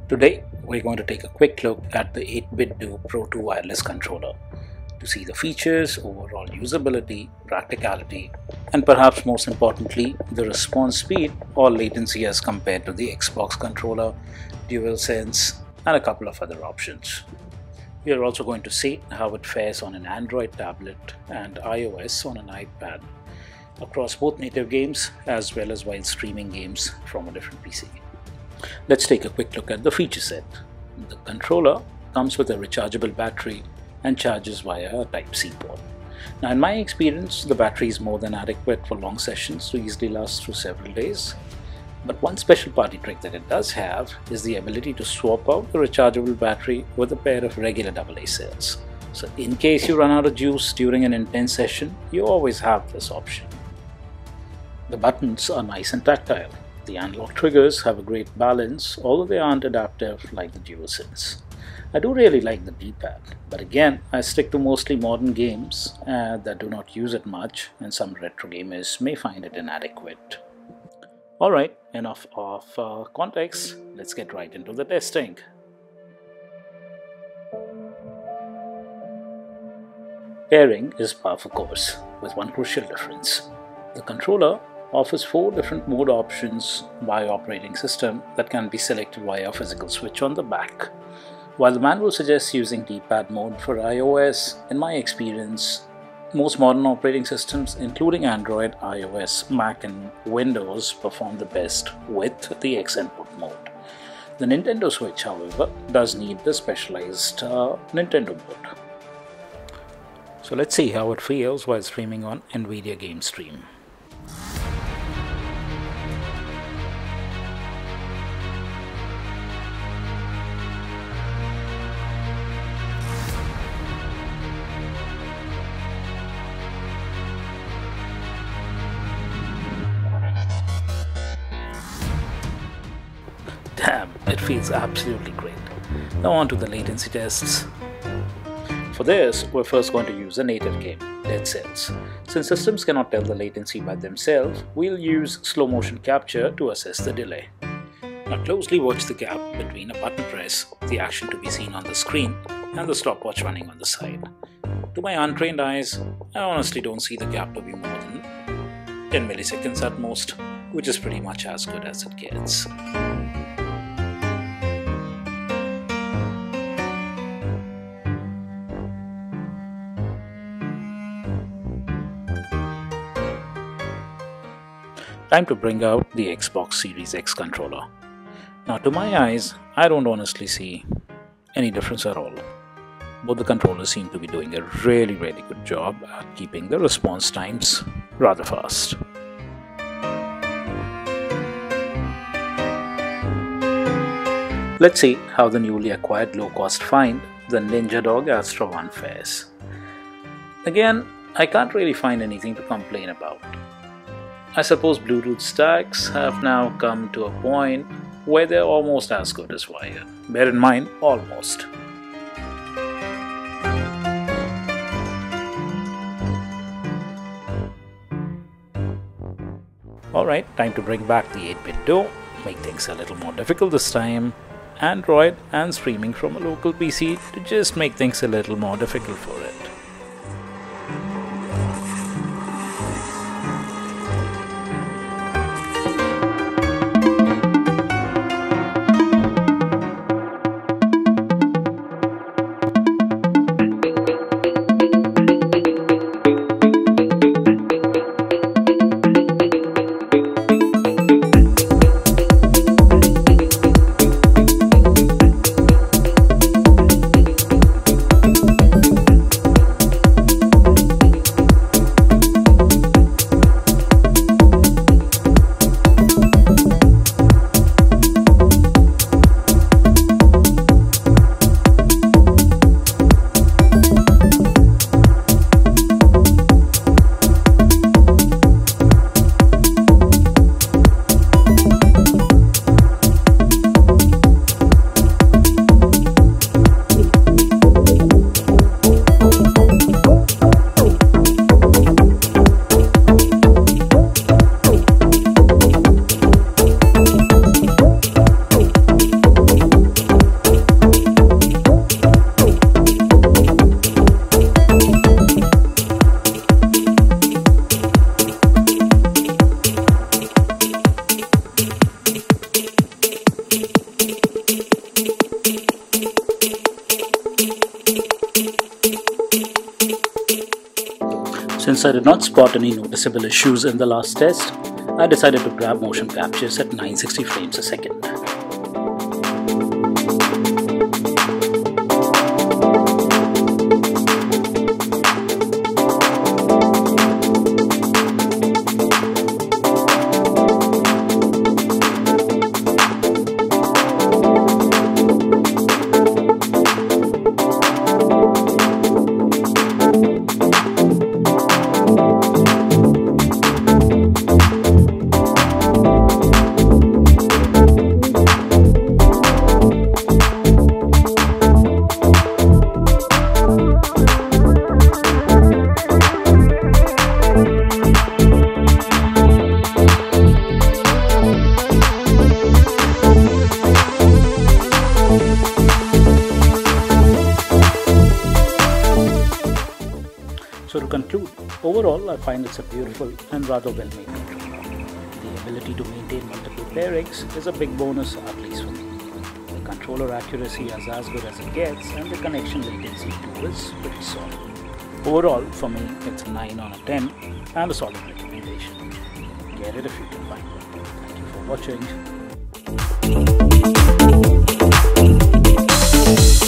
Today, we're going to take a quick look at the 8Bitdo Pro2 Wireless controller to see the features, overall usability, practicality, and perhaps most importantly, the response speed or latency as compared to the Xbox controller, DualSense, and a couple of other options. We are also going to see how it fares on an Android tablet and iOS on an iPad across both native games as well as while streaming games from a different PC. Let's take a quick look at the feature set. The controller comes with a rechargeable battery and charges via a Type-C port. Now, in my experience, the battery is more than adequate for long sessions to easily last through several days. But one special party trick that it does have is the ability to swap out the rechargeable battery with a pair of regular AA cells. So in case you run out of juice during an intense session, you always have this option. The buttons are nice and tactile. The analog triggers have a great balance, although they aren't adaptive like the DualSense. I do really like the D-pad, but again, I stick to mostly modern games that do not use it much, and some retro gamers may find it inadequate. Alright, enough of context, let's get right into the testing. Pairing is par for course, with one crucial difference. The controller offers 4 different mode options by operating system that can be selected via a physical switch on the back. While the manual suggests using D-pad mode for iOS, in my experience, most modern operating systems, including Android, iOS, Mac and Windows, perform the best with the X input mode. The Nintendo Switch, however, does need the specialized Nintendo mode. So let's see how it feels while streaming on NVIDIA Game Stream. Damn, it feels absolutely great. Now on to the latency tests. For this, we're first going to use a native game, Dead Cells. Since systems cannot tell the latency by themselves, we'll use slow motion capture to assess the delay. Now closely watch the gap between a button press, the action to be seen on the screen, and the stopwatch running on the side. To my untrained eyes, I honestly don't see the gap to be more than 10 milliseconds at most, which is pretty much as good as it gets. Time to bring out the Xbox Series X controller. Now to my eyes, I don't honestly see any difference at all. Both the controllers seem to be doing a really good job at keeping the response times rather fast. Let's see how the newly acquired low-cost find, the Ninja Dog Astra 1 fares. Again, I can't really find anything to complain about. I suppose Bluetooth stacks have now come to a point where they're almost as good as wired. Bear in mind, almost. Alright, time to bring back the 8Bitdo, make things a little more difficult this time. Android and streaming from a local PC to just make things a little more difficult for it. I did not spot any noticeable issues in the last test, I decided to grab motion captures at 960 frames a second. So to conclude, overall I find it's a beautiful and rather well-made controller. The ability to maintain multiple pairings is a big bonus, at least for me. The controller accuracy is as good as it gets, and the connection latency too is pretty solid. Overall, for me, it's a 9 out of 10 and a solid recommendation. Get it if you can find one. Thank you for watching.